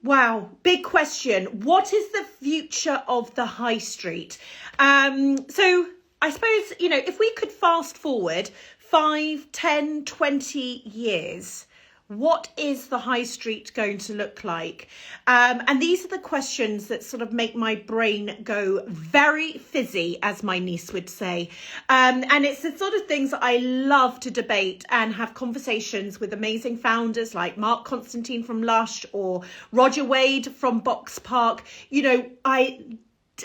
Wow, big question. What is the future of the high street? So I suppose, if we could fast forward 5, 10, 20 years, what is the high street going to look like? And these are the questions that sort of make my brain go very fizzy, as my niece would say. And it's the sort of things that I love to debate and have conversations with amazing founders like Mark Constantine from Lush or Roger Wade from Box Park.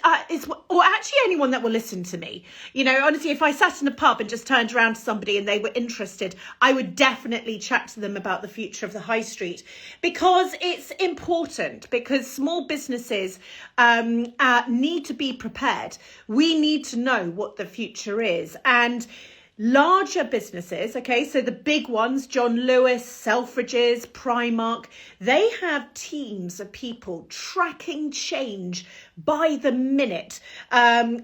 Or actually anyone that will listen to me. Honestly, if I sat in a pub and just turned around to somebody and they were interested, I would definitely chat to them about the future of the high street, because it's important, because small businesses need to be prepared. We need to know what the future is. And larger businesses, okay, so the big ones, John Lewis, Selfridges, Primark, they have teams of people tracking change by the minute,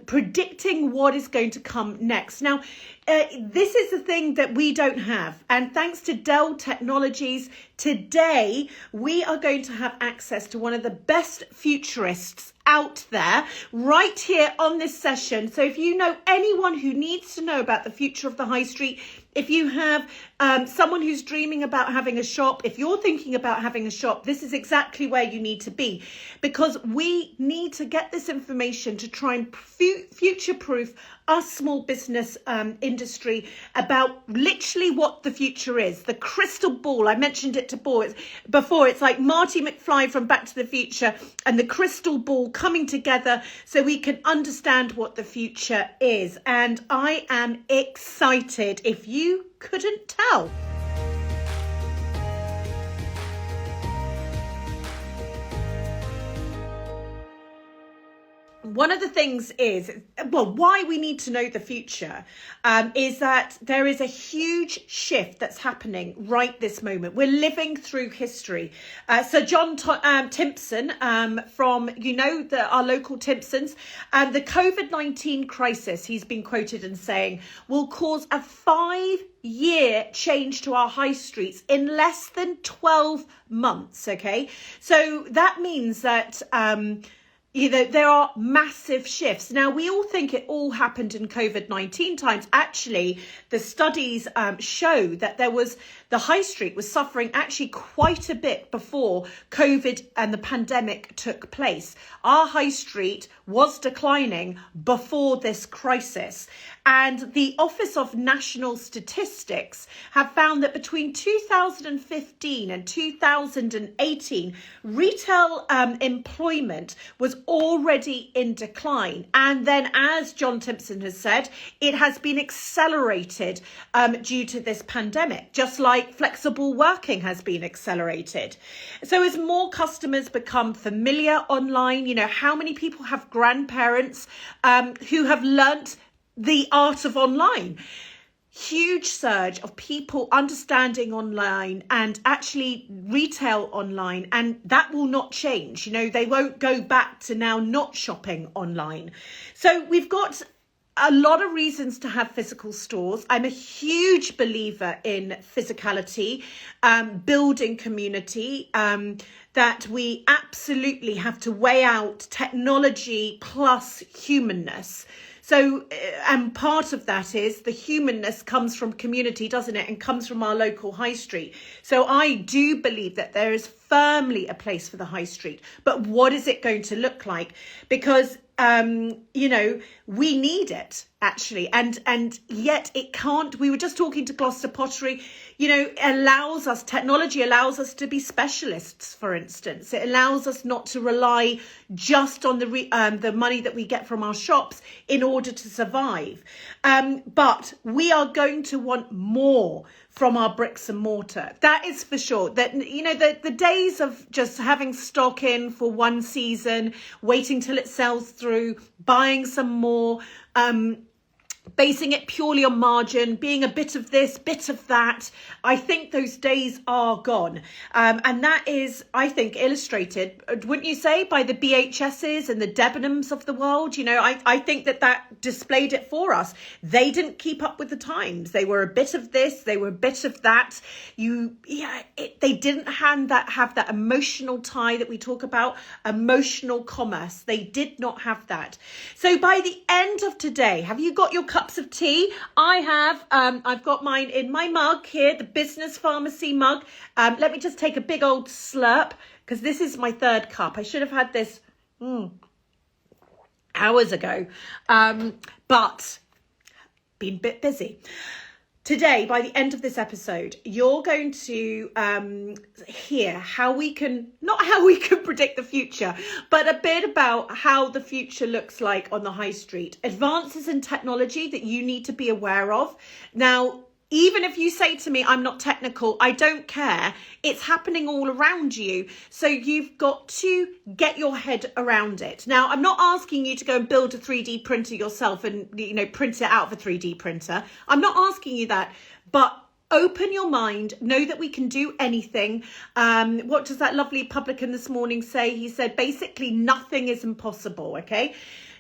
predicting what is going to come next. Now, this is the thing that we don't have. And thanks to Dell Technologies, today we are going to have access to one of the best futurists out there right here on this session. So if you know anyone who needs to know about the future of the high street, if you have someone who's dreaming about having a shop, if you're thinking about having a shop, this is exactly where you need to be, because we need to get this information to try and future-proof our small business industry about literally what the future is. The crystal ball, I mentioned it before, it's like Marty McFly from Back to the Future and the crystal ball coming together so we can understand what the future is. And I am excited, if you couldn't tell. One of the things is, why we need to know the future is that there is a huge shift that's happening right this moment. We're living through history. So John Timpson from, our local Timpsons, the COVID-19 crisis, he's been quoted as saying, will cause a 5-year change to our high streets in less than 12 months, okay? So that means that there are massive shifts. Now, we all think it all happened in COVID-19 times. Actually, the studies show that the high street was suffering actually quite a bit before COVID and the pandemic took place. Our high street was declining before this crisis. And the Office of National Statistics have found that between 2015 and 2018, retail employment was already in decline. And then, as John Timpson has said, it has been accelerated due to this pandemic, just like flexible working has been accelerated. So as more customers become familiar online, how many people have grandparents who have learnt the art of online? Huge surge of people understanding online and actually retail online, and that will not change. They won't go back to now not shopping online. So we've got a lot of reasons to have physical stores. I'm a huge believer in physicality, building community, that we absolutely have to weigh out technology plus humanness. So, and part of that is the humanness comes from community, doesn't it? And comes from our local high street. So I do believe that there is firmly a place for the high street. But what is it going to look like? Because, we need it, actually. And yet it can't. We were just talking to Gloucester Pottery, technology allows us to be specialists, for instance. It allows us not to rely just on the money that we get from our shops in order to survive. But we are going to want more from our bricks and mortar. That is for sure. That, the days of just having stock in for one season, waiting till it sells through, buying some more, basing it purely on margin, being a bit of this, bit of that. I think those days are gone. And that is, I think, illustrated, wouldn't you say, by the BHSs and the Debenhams of the world? You know, I think that displayed it for us. They didn't keep up with the times. They were a bit of this, they were a bit of that. They didn't have that emotional tie that we talk about, emotional commerce. They did not have that. So by the end of today, have you got your cups of tea? I have. I've got mine in my mug here, the Business Pharmacy mug. Let me just take a big old slurp, because this is my third cup. I should have had this hours ago, but been a bit busy. Today, by the end of this episode, you're going to hear not how we can predict the future, but a bit about how the future looks like on the high street. Advances in technology that you need to be aware of. Now, even if you say to me, I'm not technical, I don't care. It's happening all around you. So you've got to get your head around it. Now, I'm not asking you to go and build a 3D printer yourself and, print it out of a 3D printer. I'm not asking you that, but open your mind, know that we can do anything. What does that lovely publican this morning say? He said, basically nothing is impossible, okay?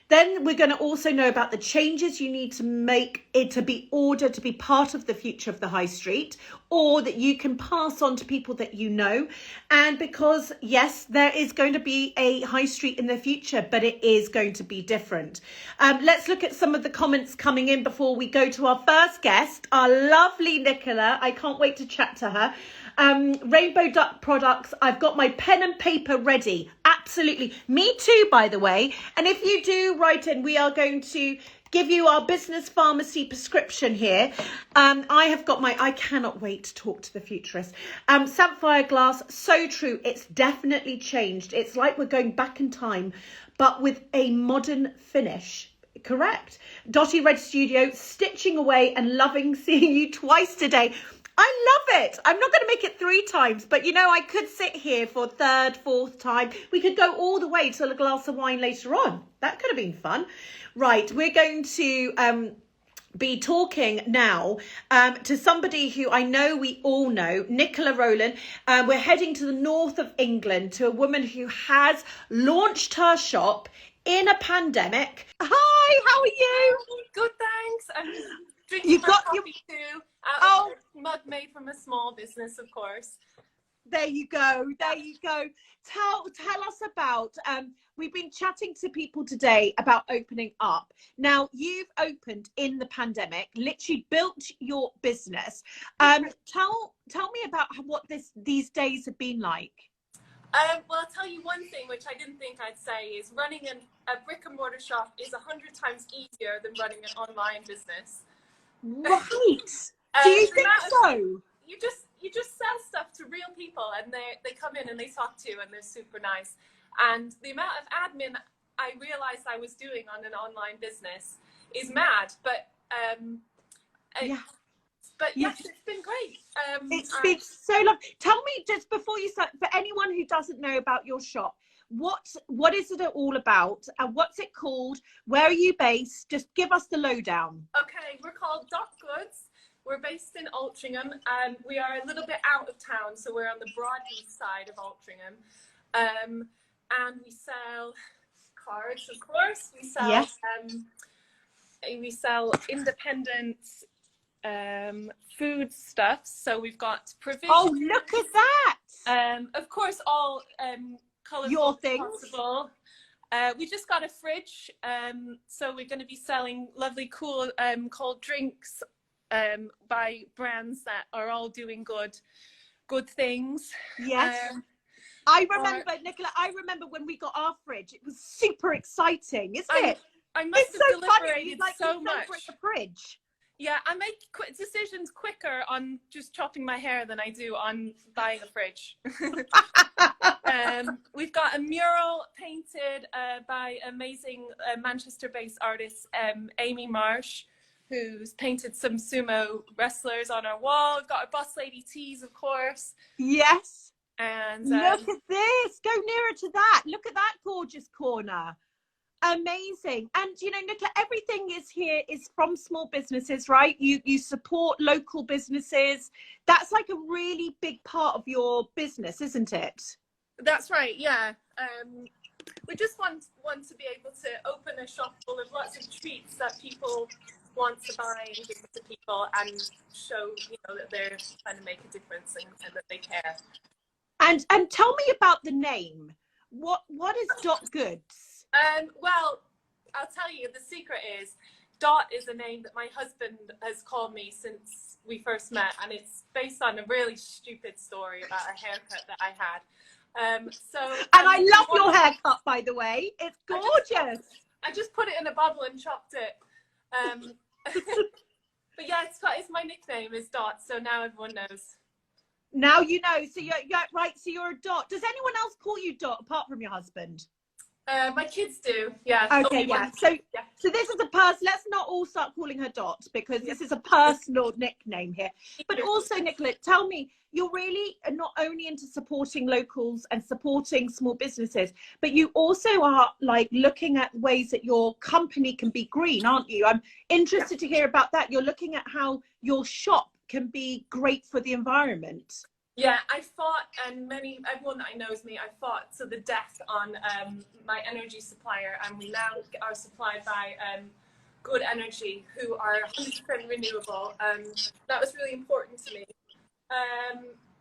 Then we're going to also know about the changes you need to make it to be ordered to be part of the future of the high street, or that you can pass on to people that you know. And because, yes, there is going to be a high street in the future, but it is going to be different. Let's look at some of the comments coming in before we go to our first guest, our lovely Nicola. I can't wait to chat to her. Rainbow Duck Products, I've got my pen and paper ready. Absolutely. Me too, by the way. And if you do write in, we are going to give you our Business Pharmacy prescription here. I cannot wait to talk to the Futurist. Sapphire glass, so true. It's definitely changed. It's like we're going back in time, but with a modern finish. Correct. Dotty Red Studio, stitching away and loving seeing you twice today. I love it. I'm not going to make it 3 times, but I could sit here for 3rd, 4th time. We could go all the way till a glass of wine later on. That could have been fun. Right, we're going to be talking now to somebody who I know we all know, Nicola Rowlands. We're heading to the north of England to a woman who has launched her shop in a pandemic. Hi, how are you? Good, thanks. I'm drinking my coffee too. Out of a mug made from a small business, of course. There you go. There you go. Tell us about, we've been chatting to people today about opening up. Now, you've opened in the pandemic, literally built your business. Tell me about what these days have been like. Well, I'll tell you one thing, which I didn't think I'd say, is running a brick and mortar shop is 100 times easier than running an online business. Right. Do you think so? You just sell stuff to real people, and they come in and they talk to you, and they're super nice. And the amount of admin I realized I was doing on an online business is mad, but yes, it's been great. It's been so lovely. Tell me, just before you start, for anyone who doesn't know about your shop, what is it all about, and what's it called? Where are you based? Just give us the lowdown. Okay, we're called Dock Goods. We're based in Altrincham, and we are a little bit out of town, so we're on the broad east side of Altrincham. And we sell cards, of course. We sell we sell independent food stuffs. So we've got provisions. Oh, look at that! Of course, all colourful your things. Possible. We just got a fridge, so we're going to be selling lovely, cool, cold drinks by brands that are all doing good things. Yes. I remember, Nicola, when we got our fridge, it was super exciting, isn't it? I must have deliberated so much. The fridge. Yeah, I make decisions quicker on just chopping my hair than I do on buying a fridge. We've got a mural painted by amazing Manchester-based artist Amy Marsh, who's painted some sumo wrestlers on our wall. We've got our Boss Lady tees, of course. Yes. And look at this. Go nearer to that. Look at that gorgeous corner. Amazing. And you know, Nicola, everything is here is from small businesses, right? You support local businesses. That's like a really big part of your business, isn't it? That's right, yeah. We just want to be able to open a shop full of lots of treats that people want to buy and give to people, and show, you know, that they're trying to make a difference, and that they care. And tell me about the name. What is Dot Goods? Well, I'll tell you, the secret is Dot is a name that my husband has called me since we first met, and it's based on a really stupid story about a haircut that I had. And I love your haircut, by the way. It's gorgeous. I just put it in a bottle and chopped it. But yeah, it's my nickname is Dot, so now everyone knows. Now you know. So you're right. So you're a Dot. Does anyone else call you Dot apart from your husband? My kids do, yeah. Okay, yeah. So this is a person. Let's not all start calling her Dot, because this is a personal nickname here. But also, Nicola, tell me, you're really not only into supporting locals and supporting small businesses, but you also are like looking at ways that your company can be green, aren't you? I'm interested to hear about that. You're looking at how your shop can be great for the environment. Yeah, I fought, and everyone that I knows me, I fought to the death on my energy supplier, and we now are supplied by Good Energy, who are 100% renewable. That was really important to me.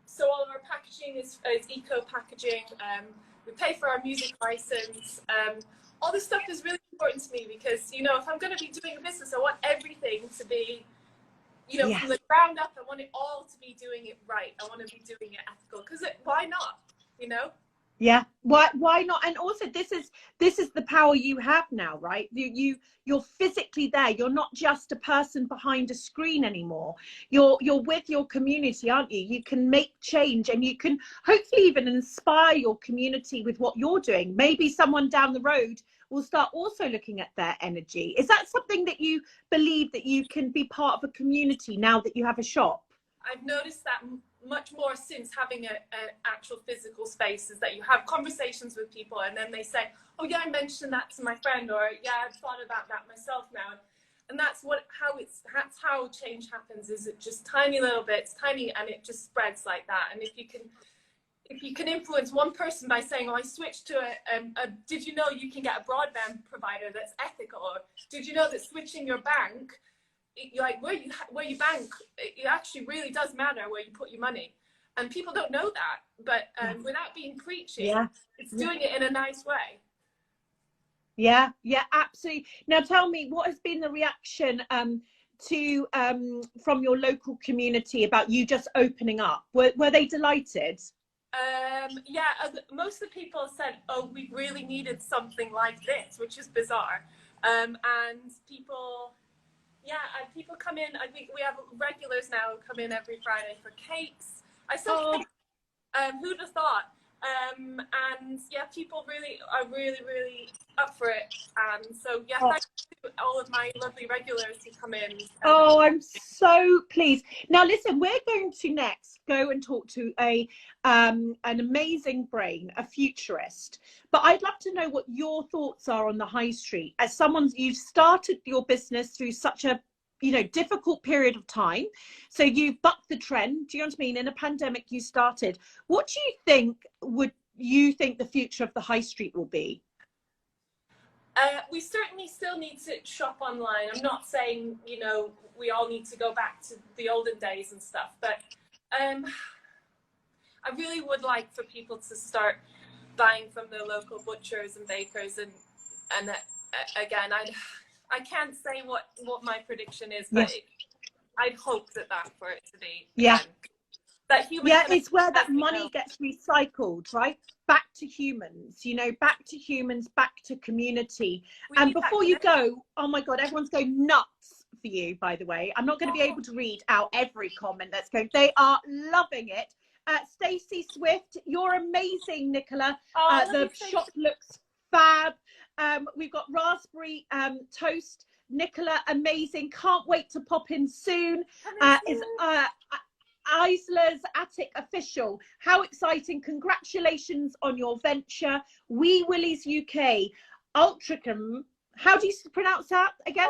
So all of our packaging is eco packaging. We pay for our music license. All this stuff is really important to me, because, you know, if I'm going to be doing a business, I want everything to be, you know, from the ground up. I want it all to be doing it right. I want to be doing it ethical, because why not, you know? Yeah, why not? And also, this is the power you have now, right? You're physically there. You're not just a person behind a screen anymore. You're with your community, aren't you? You can make change, and you can hopefully even inspire your community with what you're doing. Maybe someone down the road will start also looking at their energy. Is that something that you believe, that you can be part of a community now that you have a shop? I've noticed that much more since having an actual physical space, is that you have conversations with people, and then they say, oh yeah, I mentioned that to my friend, or yeah, I've thought about that myself now. And that's how change happens, is it just tiny little bits, tiny, and it just spreads like that. And if you can influence one person by saying, oh, I switched to did you know you can get a broadband provider that's ethical? Or did you know that switching your bank, like where you bank, it actually really does matter where you put your money, and people don't know that. But without being preachy, it's doing it in a nice way. Yeah, absolutely. Now tell me, what has been the reaction to from your local community about you just opening up? Were they delighted? Yeah, most of the people said, oh, we really needed something like this, which is bizarre. And people come in. I think we have regulars now who come in every Friday for cakes. I saw cakes. Who'd have thought? And yeah, people are really up for it. And so yeah, thanks to all of my lovely regulars who come in. Oh, I'm so pleased. Now listen, we're going to next go and talk to an amazing brain, a futurist. But I'd love to know what your thoughts are on the high street. As someone, you've started your business through such a difficult period of time, so you've bucked the trend. Do you know what I mean? In a pandemic, you started. What do you think the future of the high street will be? We certainly still need to shop online. I'm not saying, you know, we all need to go back to the olden days and stuff, but I really would like for people to start buying from the local butchers and bakers, and again, I can't say what my prediction is, but I'd hope that for it to be that human it's where that money gets recycled, right? Back to humans, back to humans, back to community. And before you go, oh my God, everyone's going nuts for you, by the way. I'm not going to be able to read out every comment that's going. They are loving it. Stacey Swift, you're amazing, Nicola. The shop looks fab. We've got raspberry toast. Nicola, amazing. Can't wait to pop in soon. Is Isla's Attic official. How exciting. Congratulations on your venture. Wee Willies UK. Altrincham. How do you pronounce that again?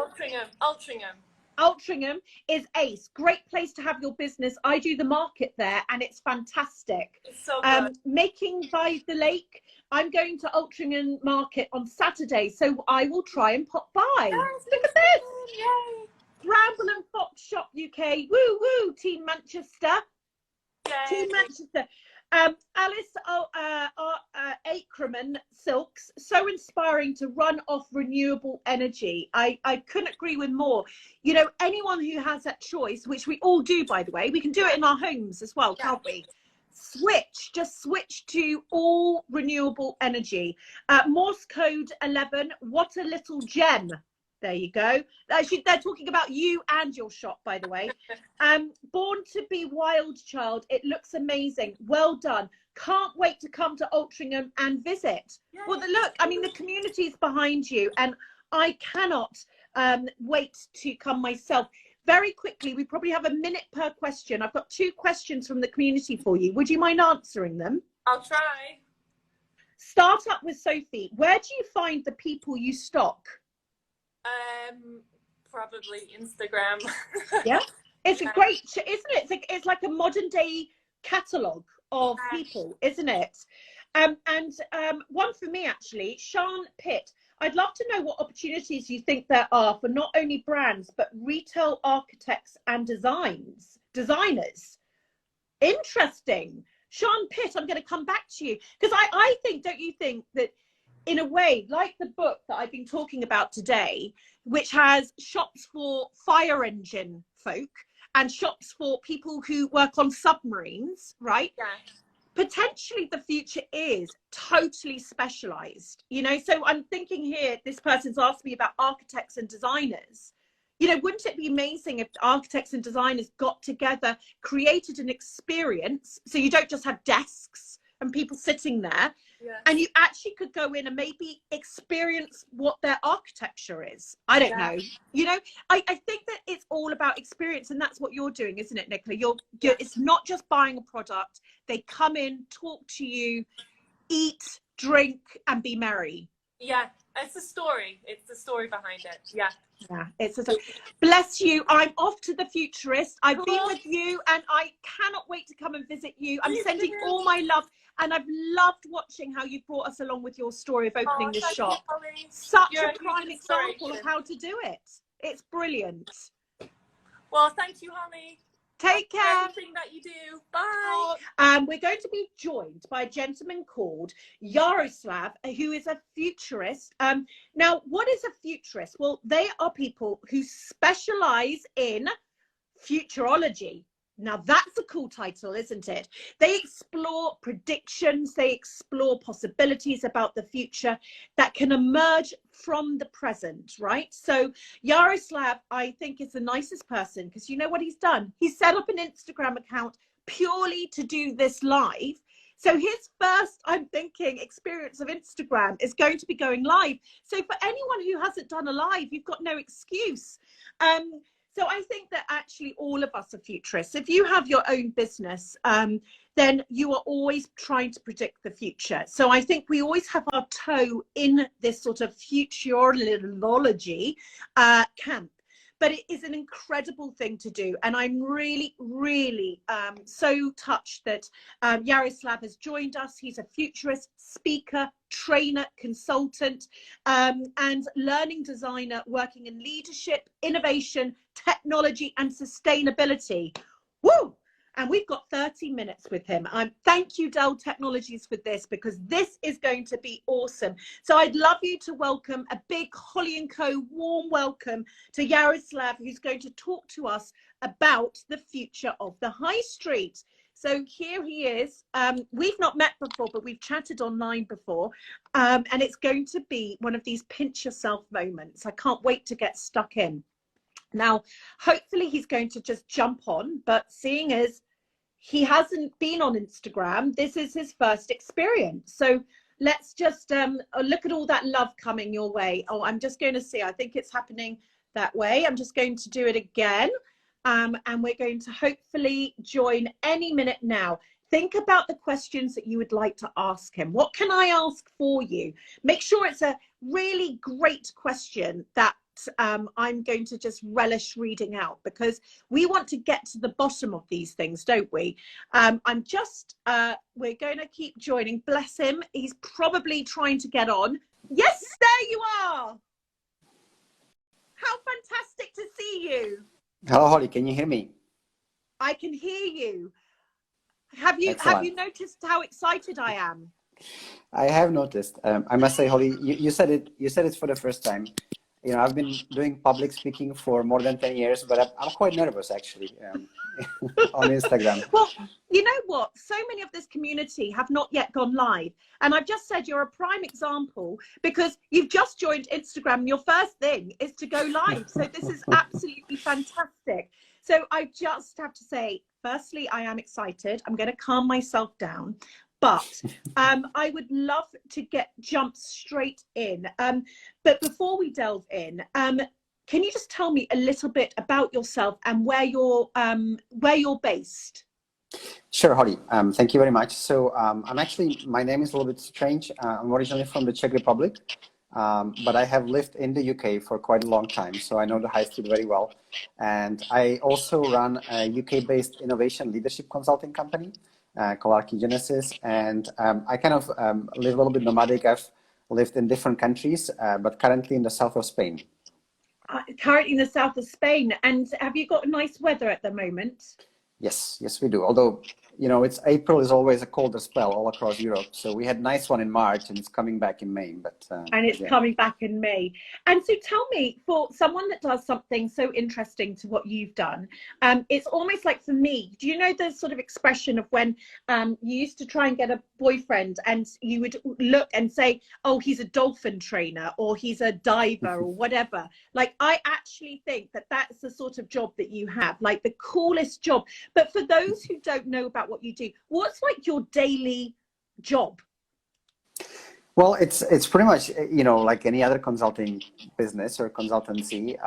Altrincham is ace. Great place to have your business. I do the market there and it's fantastic. It's so good. Making by the lake. I'm going to Altrincham Market on Saturday, so I will try and pop by. Yes, look at this. Yay. Bramble and Fox Shop UK. Woo woo, Team Manchester. Yay. Team Manchester. Alice Ackerman Silks, so inspiring to run off renewable energy. I couldn't agree with more. You know, anyone who has that choice, which we all do, by the way, we can do it in our homes as well, can't we? Just switch to all renewable energy. Morse code 11, what a little gem. There you go. They're talking about you and your shop, by the way. Born to be wild child. It looks amazing. Well done. Can't wait to come to Altrincham and visit. Yay. Well, look, I mean, the community is behind you, and I cannot wait to come myself. Very quickly, we probably have a minute per question. I've got 2 questions from the community for you. Would you mind answering them? I'll try. Start up with Sophie. Where do you find the people you stock? Probably Instagram. Yeah, it's a great, isn't it? It's like a modern day catalogue of people, isn't it? One for me, actually, Sean Pitt. I'd love to know what opportunities you think there are for not only brands, but retail architects and designers. Interesting. Sean Pitt, I'm going to come back to you. Because I think, don't you think that in a way, like the book that I've been talking about today, which has shops for fire engine folk and shops for people who work on submarines, right? Yeah. Potentially the future is totally specialized, you know. So I'm thinking here, this person's asked me about architects and designers. You know, wouldn't it be amazing if architects and designers got together, created an experience, so you don't just have desks and people sitting there, and you actually could go in and maybe experience what their architecture is. I don't know. You know, I think that it's all about experience, and that's what you're doing, isn't it, Nicola? It's not just buying a product. They come in, talk to you, eat, drink, and be merry. Yeah, it's a story. It's the story behind it. Yeah. Yeah, it's a bless you. I'm off to the Futurist. I've been with you and I cannot wait to come and visit you. I'm sending all my love, and I've loved watching how you brought us along with your story of opening this shop. Such a prime example of how to do it. It's brilliant. Well, thank you, Holly. Take care. Everything that you do. Bye. We're going to be joined by a gentleman called Jaroslav, who is a futurist. Now, what is a futurist? Well, they are people who specialize in futurology. Now, that's a cool title, isn't it? They explore predictions, they explore possibilities about the future that can emerge from the present, right? So Jaroslav, I think, is the nicest person, because you know what he's done? He's set up an Instagram account purely to do this live. So his first, I'm thinking, experience of Instagram is going to be going live. So for anyone who hasn't done a live, you've got no excuse. So I think that actually all of us are futurists. If you have your own business, then you are always trying to predict the future. So I think we always have our toe in this sort of futurology camp. But it is an incredible thing to do. And I'm really, really so touched that Jaroslav has joined us. He's a futurist, speaker, trainer, consultant, and learning designer working in leadership, innovation, technology, and sustainability. Woo! And we've got 30 minutes with him. Thank you, Dell Technologies, for this, because this is going to be awesome. So I'd love you to welcome a big Holly & Co. warm welcome to Jaroslav, who's going to talk to us about the future of the high street. So here he is. We've not met before, but we've chatted online before. And it's going to be one of these pinch yourself moments. I can't wait to get stuck in. Now, hopefully he's going to just jump on, but seeing as he hasn't been on Instagram, this is his first experience. So let's just look at all that love coming your way. Oh, I'm just going to see. I think it's happening that way. I'm just going to do it again. And we're going to hopefully join any minute now. think about the questions that you would like to ask him. What can I ask for you? Make sure it's a really great question that I'm going to just relish reading out, because we want to get to the bottom of these things, don't we? We're going to keep joining. Bless him. He's probably trying to get on. Yes, there you are. How fantastic to see you. Hello, Holly. Can you hear me? I can hear you. Have you noticed how excited I am? I have noticed. I must say, Holly, you said it for the first time. You know, I've been doing public speaking for more than 10 years, but I'm quite nervous actually on Instagram. Well, you know what? So many of this community have not yet gone live. And I've just said you're a prime example, because you've just joined Instagram and your first thing is to go live. So this is absolutely fantastic. So I just have to say, firstly, I am excited. I'm going to calm myself down. But I would love to jump straight in. But before we delve in, can you just tell me a little bit about yourself and where you're based? Sure, Holly. Thank you very much. So my name is a little bit strange. I'm originally from the Czech Republic, but I have lived in the UK for quite a long time, so I know the high street very well. And I also run a UK-based innovation leadership consulting company called Archigenesis, and I kind of live a little bit nomadic. I've lived in different countries, but currently in the south of Spain. Currently in the south of Spain. And have you got nice weather at the moment? Yes, we do. Although, you know, April is always a colder spell all across Europe. So we had a nice one in March, and it's coming back in May. Coming back in May. And so tell me, for someone that does something so interesting to what you've done, it's almost like, for me, do you know the sort of expression of when you used to try and get a boyfriend and you would look and say, oh, he's a dolphin trainer or he's a diver or whatever? Like, I actually think that that's the sort of job that you have, like the coolest job. But for those who don't know about what you do, what's like your daily job? Well, it's pretty much, you know, like any other consulting business or consultancy.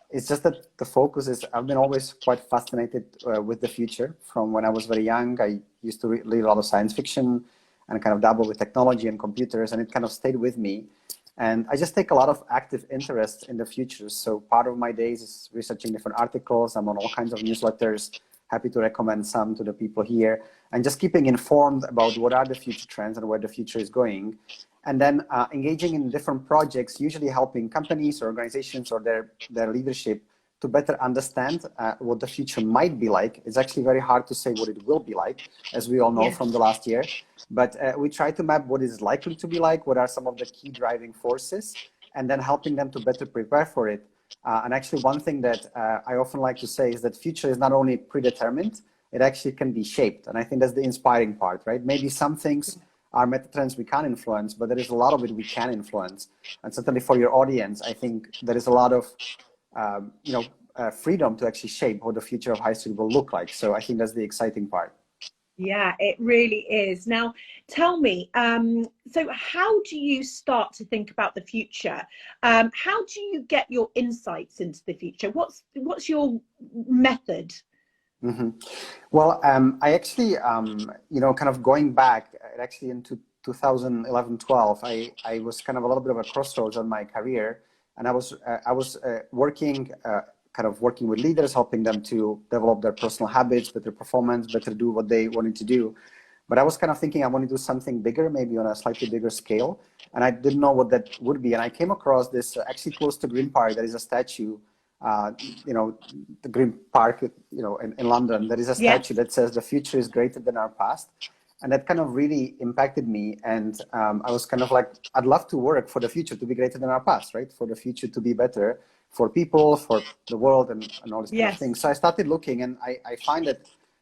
It's just that the focus is, I've been always quite fascinated with the future. From when I was very young, I used to read a lot of science fiction and kind of dabble with technology and computers, and it kind of stayed with me. And I just take a lot of active interest in the future. So part of my days is researching different articles. I'm on all kinds of newsletters. Happy to recommend some to the people here, and just keeping informed about what are the future trends and where the future is going. And then engaging in different projects, usually helping companies or organizations or their leadership to better understand what the future might be like. It's actually very hard to say what it will be like, as we all know from the last year. But we try to map what is likely to be like, what are some of the key driving forces, and then helping them to better prepare for it. And actually, one thing that I often like to say is that future is not only predetermined, it actually can be shaped. And I think that's the inspiring part, right? Maybe some things are meta trends we can't influence, but there is a lot of it we can influence. And certainly for your audience, I think there is a lot of freedom to actually shape what the future of high street will look like. So I think that's the exciting part. Yeah, it really is. Now, tell me, so how do you start to think about the future? How do you get your insights into the future? What's your method? Mm-hmm. Well, I actually, kind of going back, actually into 2011-12, I was kind of a little bit of a crossroads on my career, and I was working with leaders, helping them to develop their personal habits, better performance, better do what they wanted to do. But I was kind of thinking I want to do something bigger, maybe on a slightly bigger scale, and I didn't know what that would be. And I came across this, actually close to Green Park, there is a statue, the Green Park, in London, there is a statue that says the future is greater than our past. And that kind of really impacted me. And I was kind of like, I'd love to work for the future to be greater than our past, right? For the future to be better for people, for the world, and all these kind of things. So I started looking, and I find that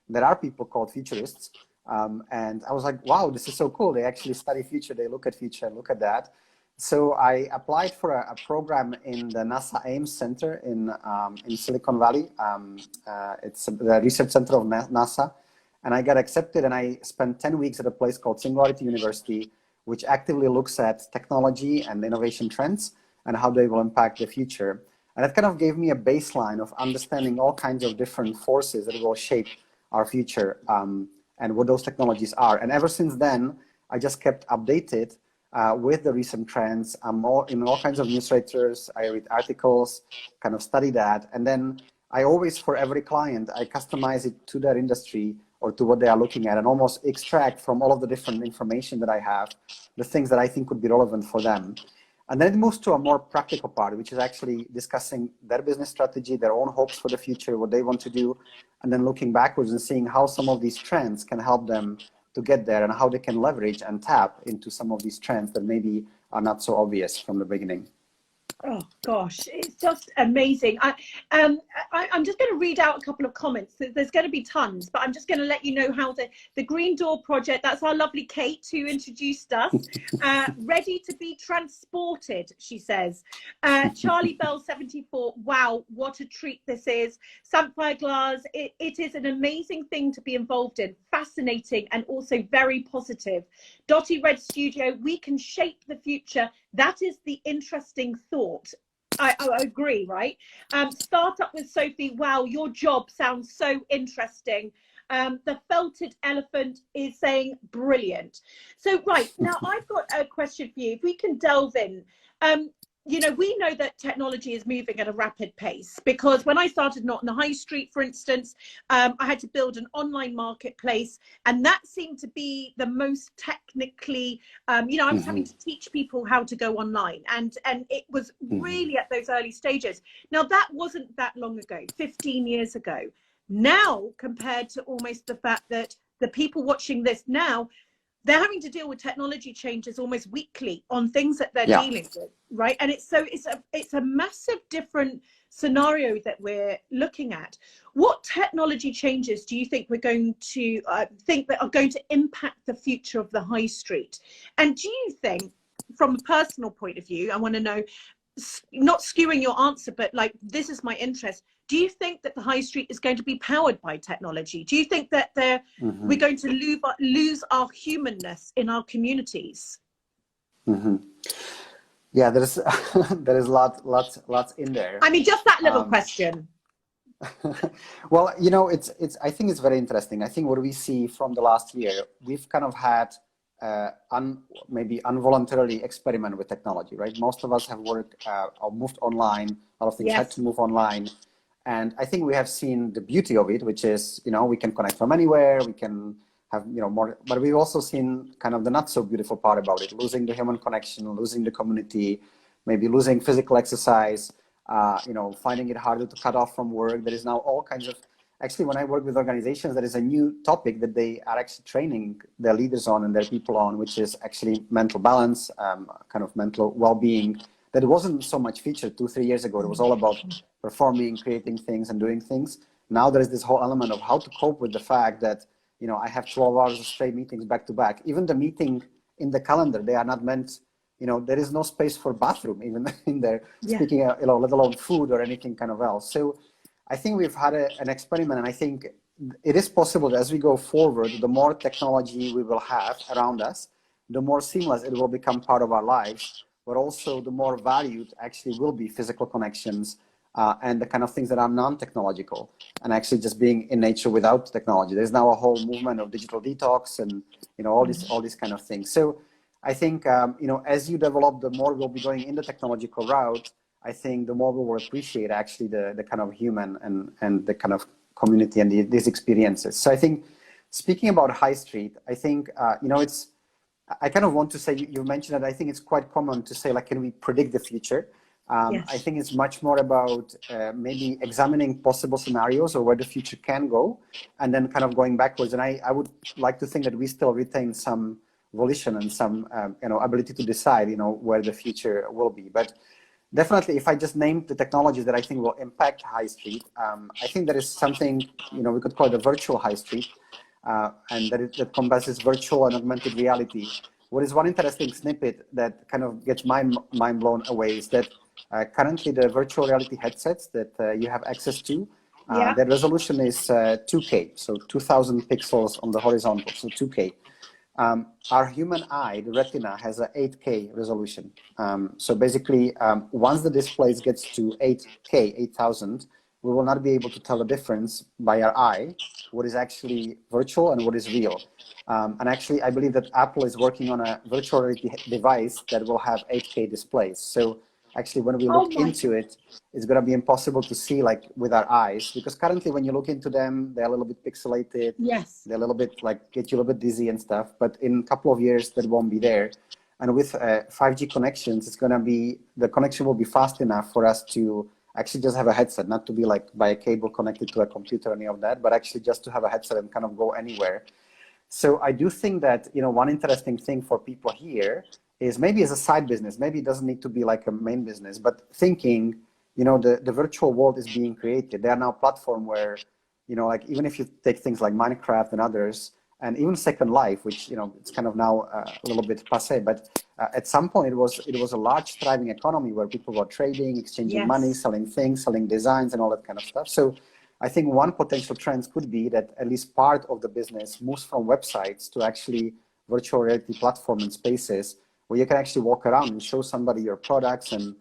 there are people called futurists. And I was like, wow, this is so cool. They actually study future. They look at future and look at that. So I applied for a program in the NASA Ames Center in Silicon Valley. It's the research center of NASA. And I got accepted, and I spent 10 weeks at a place called Singularity University, which actively looks at technology and innovation trends and how they will impact the future. And that kind of gave me a baseline of understanding all kinds of different forces that will shape our future. And and what those technologies are. And ever since then, I just kept updated with the recent trends. I'm in all kinds of newsletters. I read articles, kind of study that. And then I always, for every client, I customize it to their industry or to what they are looking at, and almost extract from all of the different information that I have, the things that I think would be relevant for them. And then it moves to a more practical part, which is actually discussing their business strategy, their own hopes for the future, what they want to do, and then looking backwards and seeing how some of these trends can help them to get there, and how they can leverage and tap into some of these trends that maybe are not so obvious from the beginning. Oh gosh, it's just amazing. I'm just going to read out a couple of comments. There's going to be tons, but I'm just going to let you know how the Green Door Project, that's our lovely Kate who introduced us, ready to be transported, she says. Charlie Bell 74, wow, what a treat this is. Sapphire Glass, it is an amazing thing to be involved in, fascinating and also very positive. Dotty Red Studio, we can shape the future. That is the interesting thought. I agree, right? Startup with Sophie, wow, your job sounds so interesting. The Felted Elephant is saying brilliant. So, right, now I've got a question for you. If we can delve in, you know, we know that technology is moving at a rapid pace, because when I started not on the high street, for instance, I had to build an online marketplace, and that seemed to be the most technically, you know, I was having to teach people how to go online, and it was really at those early stages. Now, that wasn't that long ago, 15 years ago. Now, compared to almost the fact that the people watching this now, they're having to deal with technology changes almost weekly on things that they're dealing with, right? And it's a massive different scenario that we're looking at. What technology changes do you think we're going to think that are going to impact the future of the high street? And do you think, from a personal point of view, I want to know, not skewing your answer, but like, this is my interest. Do you think that the high street is going to be powered by technology? Do you think that we're going to lose our humanness in our communities? Yeah, there's there is lots in there. I mean, just that little question. Well, you know, I think it's very interesting. I think what we see from the last year, we've kind of had maybe involuntarily experiment with technology, right? Most of us have worked or moved online. A lot of things had to move online. And I think we have seen the beauty of it, which is, you know, we can connect from anywhere, we can have, you know, more, but we've also seen kind of the not so beautiful part about it, losing the human connection, losing the community, maybe losing physical exercise, you know, finding it harder to cut off from work. There is now all kinds of, actually, when I work with organizations, there is a new topic that they are actually training their leaders on and their people on, which is actually mental balance, kind of mental well-being. That wasn't so much featured 2-3 years ago. It was all about performing, creating things and doing things. Now there is this whole element of how to cope with the fact that, you know, I have 12 hours of straight meetings back to back. Even the meeting in the calendar, they are not meant, you know, there is no space for bathroom even in there, speaking, you know, let alone food or anything kind of else. So I think we've had an experiment, and I think it is possible that as we go forward, the more technology we will have around us, the more seamless it will become part of our lives, but also the more valued actually will be physical connections and the kind of things that are non-technological and actually just being in nature without technology. There's now a whole movement of digital detox and, you know, all these kind of things. So I think, you know, as you develop, the more we'll be going in the technological route, I think the more we will appreciate actually the kind of human and the kind of community and these experiences. So I think, speaking about high street, I think, you know, I kind of want to say, you mentioned that I think it's quite common to say, like, can we predict the future? I think it's much more about maybe examining possible scenarios or where the future can go, and then kind of going backwards. And I would like to think that we still retain some volition and some you know, ability to decide, you know, where the future will be. But definitely, if I just named the technologies that I think will impact high street, I think there is something, you know, we could call it a virtual high street. And that encompasses virtual and augmented reality. What is one interesting snippet that kind of gets my mind blown away is that currently the virtual reality headsets that you have access to, their resolution is 2K, so 2000 pixels on the horizontal, so 2K. Our human eye, the retina, has an 8K resolution. So basically, once the display gets to 8K, 8000, we will not be able to tell the difference by our eye, what is actually virtual and what is real. And actually, I believe that Apple is working on a virtual reality device that will have 8K displays. So actually, when we look into it, it's going to be impossible to see like with our eyes, because currently when you look into them, they're a little bit pixelated. Yes. They're a little bit like get you a little bit dizzy and stuff. But in a couple of years, that won't be there. And with 5G connections, it's going to be, the connection will be fast enough for us to actually just have a headset, not to be like by a cable connected to a computer or any of that, but actually just to have a headset and kind of go anywhere. So I do think that, you know, one interesting thing for people here is maybe as a side business, maybe it doesn't need to be like a main business, but thinking, you know, the virtual world is being created. There are now platforms where, you know, like even if you take things like Minecraft and others, and even Second Life, which, you know, it's kind of now a little bit passé, but at some point it was a large thriving economy where people were trading, exchanging money, selling things, selling designs and all that kind of stuff. So I think one potential trend could be that at least part of the business moves from websites to actually virtual reality platform and spaces where you can actually walk around and show somebody your products and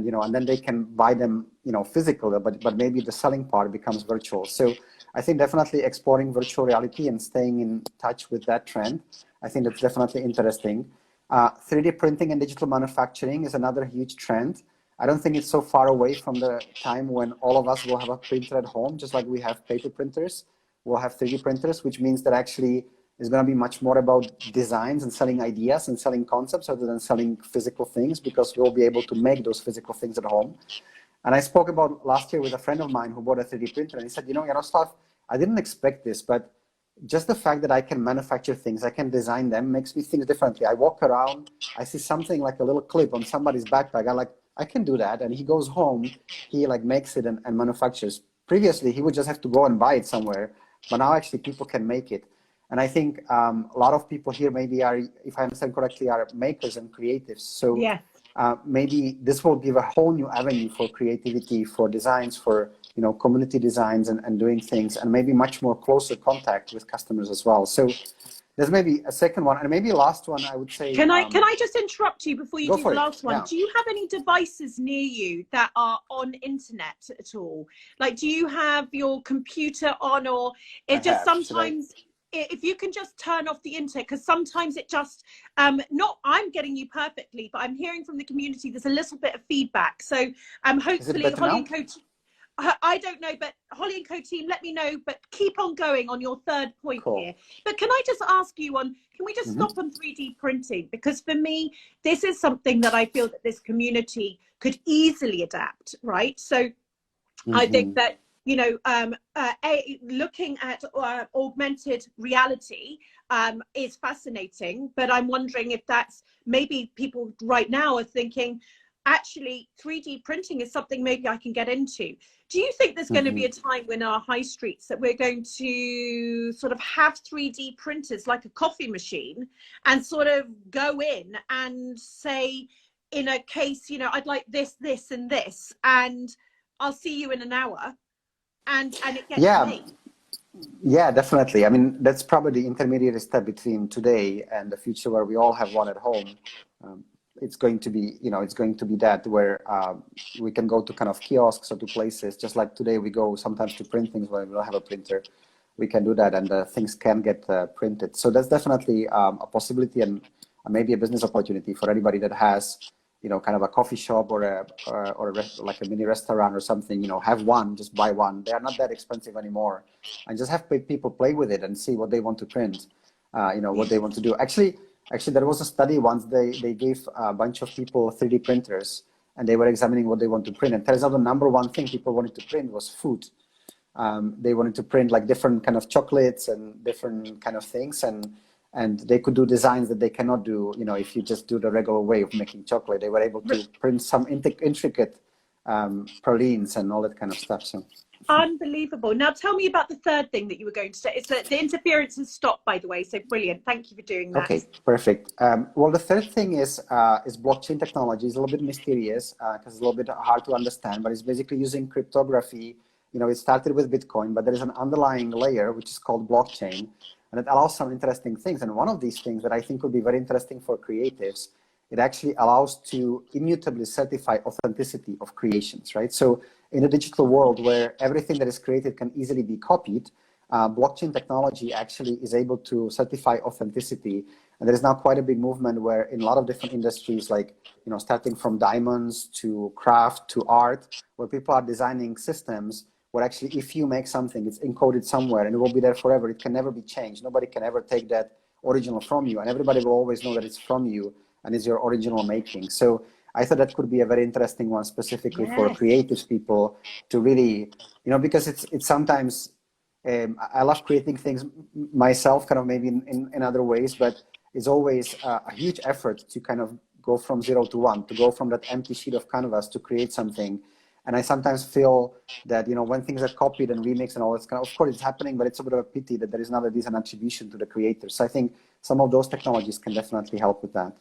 you know, and then they can buy them, you know, physical, but maybe the selling part becomes virtual. So I think definitely exploring virtual reality and staying in touch with that trend, I think that's definitely interesting. 3D printing and digital manufacturing is another huge trend. I don't think it's so far away from the time when all of us will have a printer at home, just like we have paper printers, we'll have 3D printers, which means that actually it's going to be much more about designs and selling ideas and selling concepts rather than selling physical things, because we'll be able to make those physical things at home. And I spoke about last year with a friend of mine who bought a 3D printer, and he said, you know, Jaroslav, I didn't expect this, but just the fact that I can manufacture things, I can design them, makes me think differently. I walk around, I see something like a little clip on somebody's backpack, I can do that. And he goes home, he like makes it and manufactures. Previously, he would just have to go and buy it somewhere, but now actually people can make it. And I think a lot of people here maybe are, if I understand correctly, are makers and creatives. So maybe this will give a whole new avenue for creativity, for designs, for, you know, community designs and doing things, and maybe much more closer contact with customers as well. So there's maybe a second one, and maybe last one, I would say. Can I just interrupt you before you do the last one? Yeah. Do you have any devices near you that are on internet at all? Like, do you have your computer on, or it just sometimes, if you can just turn off the internet, because sometimes it just, not I'm getting you perfectly, but I'm hearing from the community there's a little bit of feedback. So hopefully Holly and Co. I don't know, but Holly and Co team, let me know, but keep on going on your third point here. But can I just ask you can we just stop on 3D printing? Because for me, this is something that I feel that this community could easily adapt, right? So I think that, you know, looking at augmented reality is fascinating, but I'm wondering if that's maybe people right now are thinking, actually 3D printing is something maybe I can get into. Do you think there's going to be a time when our high streets that we're going to sort of have 3D printers like a coffee machine and sort of go in and say, in a case, you know, I'd like this, this, and this, and I'll see you in an hour, and it gets made? Yeah, definitely. I mean, that's probably the intermediate step between today and the future where we all have one at home. It's going to be, you know, it's going to be that where we can go to kind of kiosks or to places, just like today we go sometimes to print things when we don't have a printer. We can do that, and things can get printed. So that's definitely a possibility, and maybe a business opportunity for anybody that has, you know, kind of a coffee shop or like a mini restaurant or something. You know, have one, just buy one. They are not that expensive anymore, and just have people play with it and see what they want to print. You know, what they want to do. Actually, there was a study once. They gave a bunch of people 3D printers, and they were examining what they want to print. And turns out the number one thing people wanted to print was food. They wanted to print like different kind of chocolates and different kind of things, and they could do designs that they cannot do, you know, if you just do the regular way of making chocolate. They were able to print some intricate pralines and all that kind of stuff. So. Unbelievable. Now tell me about the third thing that you were going to say. It's that the interference has stopped, by the way, so brilliant. Thank you for doing that. Okay, perfect. Well, the third thing is blockchain technology. It's a little bit mysterious because it's a little bit hard to understand, but it's basically using cryptography. You know, it started with Bitcoin, but there is an underlying layer which is called blockchain, and it allows some interesting things. And one of these things that I think would be very interesting for creatives it actually allows to immutably certify authenticity of creations, right? So in a digital world where everything that is created can easily be copied, blockchain technology actually is able to certify authenticity. And there is now quite a big movement where in a lot of different industries, like, you know, starting from diamonds to craft to art, where people are designing systems where actually if you make something, it's encoded somewhere and it will be there forever. It can never be changed. Nobody can ever take that original from you, and everybody will always know that it's from you and is your original making. So I thought that could be a very interesting one specifically for creative people to really, you know, because it's sometimes, I love creating things myself, kind of maybe in other ways, but it's always a huge effort to kind of go from 0 to 1, to go from that empty sheet of canvas to create something. And I sometimes feel that, you know, when things are copied and remixed and all this kind of course it's happening, but it's a bit of a pity that there is not at least an attribution to the creators. So I think some of those technologies can definitely help with that.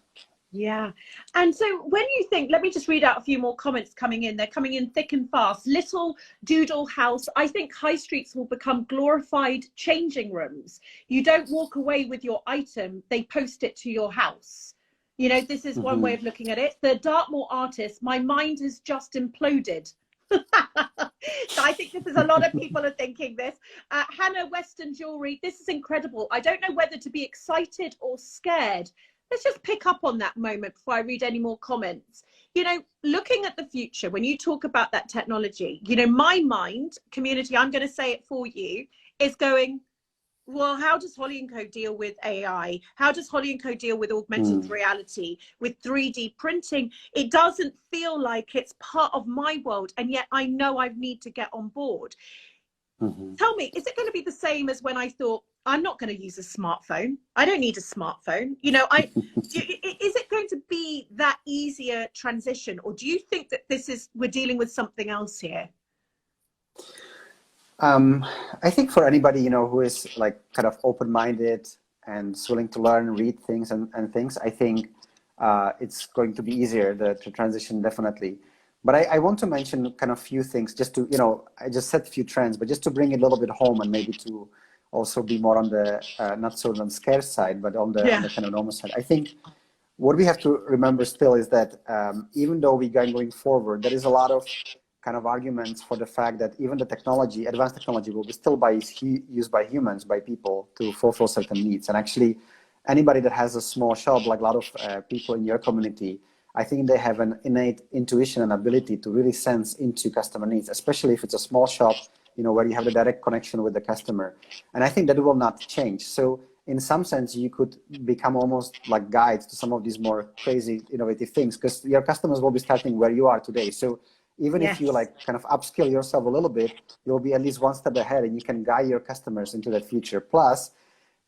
Yeah. And so when you think, let me just read out a few more comments coming in. They're coming in thick and fast. Little Doodle House. I think high streets will become glorified changing rooms. You don't walk away with your item. They post it to your house. You know, this is one way of looking at it. The Dartmoor artist, my mind has just imploded. So I think this is a lot of people are thinking this. Hannah Western Jewelry, this is incredible. I don't know whether to be excited or scared. Let's just pick up on that moment before I read any more comments. You know, looking at the future, when you talk about that technology, you know, my mind, community, I'm going to say it for you, is going, well, how does Holly & Co deal with AI? How does Holly & Co deal with augmented reality, with 3D printing? It doesn't feel like it's part of my world, and yet I know I need to get on board. Tell me, is it going to be the same as when I thought, I'm not going to use a smartphone. I don't need a smartphone. You know, is it going to be that easier transition, or do you think that we're dealing with something else here? I think for anybody, you know, who is like kind of open-minded and is willing to learn, read things and things, I think it's going to be easier to transition, definitely. But I want to mention kind of few things just to, you know, I just said a few trends, but just to bring it a little bit home and maybe to also be more on the, not so on the scarce side, but on the kind of normal side. I think what we have to remember still is that even though we are going forward, there is a lot of kind of arguments for the fact that even the technology, advanced technology, will be still used by humans, by people to fulfill certain needs. And actually, anybody that has a small shop, like a lot of people in your community, I think they have an innate intuition and ability to really sense into customer needs, especially if it's a small shop, you know, where you have a direct connection with the customer. And I think that will not change. So in some sense, you could become almost like guides to some of these more crazy, innovative things, because your customers will be starting where you are today. So even if you like kind of upskill yourself a little bit, you'll be at least one step ahead and you can guide your customers into that future. Plus,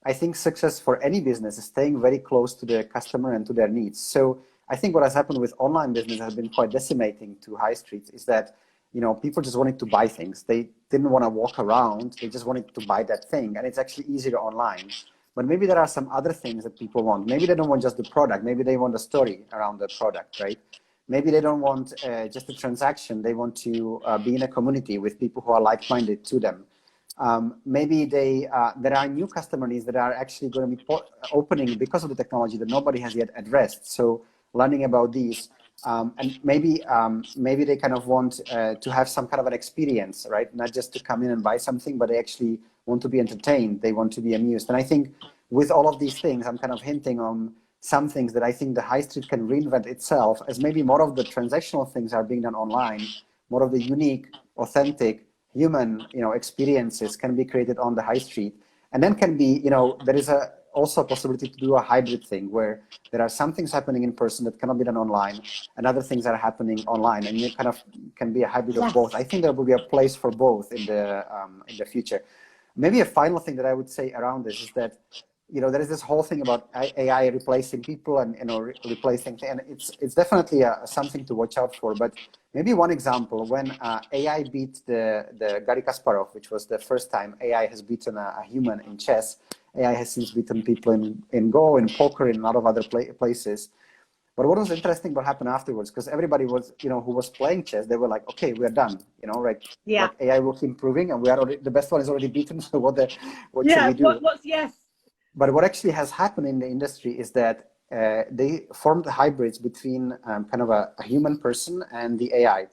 I think success for any business is staying very close to the customer and to their needs. So I think what has happened with online business has been quite decimating to high streets is that, you know, people just wanted to buy things. They didn't want to walk around. They just wanted to buy that thing. And it's actually easier online. But maybe there are some other things that people want. Maybe they don't want just the product. Maybe they want a story around the product, right? Maybe they don't want just a transaction. They want to be in a community with people who are like-minded to them. Maybe there are new customer needs that are actually going to be opening because of the technology that nobody has yet addressed. So learning about these, and maybe they kind of want to have some kind of an experience, right? Not just to come in and buy something, but they actually want to be entertained. They want to be amused. And I think with all of these things, I'm kind of hinting on some things that I think the high street can reinvent itself, as maybe more of the transactional things are being done online, more of the unique, authentic, human, you know, experiences can be created on the high street. And then can be, you know, there is also a possibility to do a hybrid thing where there are some things happening in person that cannot be done online and other things are happening online, and you kind of can be a hybrid of both. I think there will be a place for both in the future. Maybe a final thing that I would say around this is that, you know, there is this whole thing about AI replacing people and, you know, replacing, and it's definitely something to watch out for. But maybe one example, when AI beat the Garry Kasparov, which was the first time AI has beaten a human in chess. AI has since beaten people in Go, in poker, in a lot of other places. But what was interesting what happened afterwards, because everybody was, you know, who was playing chess, they were like, okay, we're done, you know, right? Yeah. Like AI will keep improving and we are already, the best one is already beaten, so what should we do? Yes. But what actually has happened in the industry is that they formed hybrids between kind of a human person and the AI.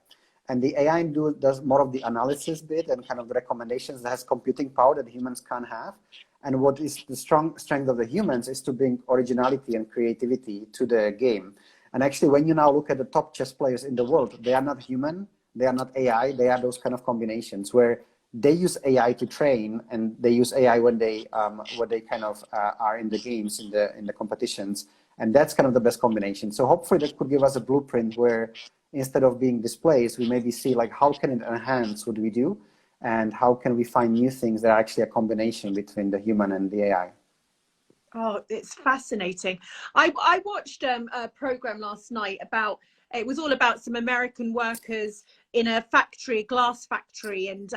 And the AI does more of the analysis bit and kind of the recommendations that has computing power that humans can't have. And what is the strength of the humans is to bring originality and creativity to the game. And actually, when you now look at the top chess players in the world, they are not human, they are not AI, they are those kind of combinations where they use AI to train, and they use AI when they kind of are in the games, in the competitions. And that's kind of the best combination. So hopefully that could give us a blueprint where instead of being displaced, we maybe see like how can it enhance what we do, and how can we find new things that are actually a combination between the human and the AI. Oh, it's fascinating. I watched a program last night about, it was all about some American workers in a factory, a glass factory, and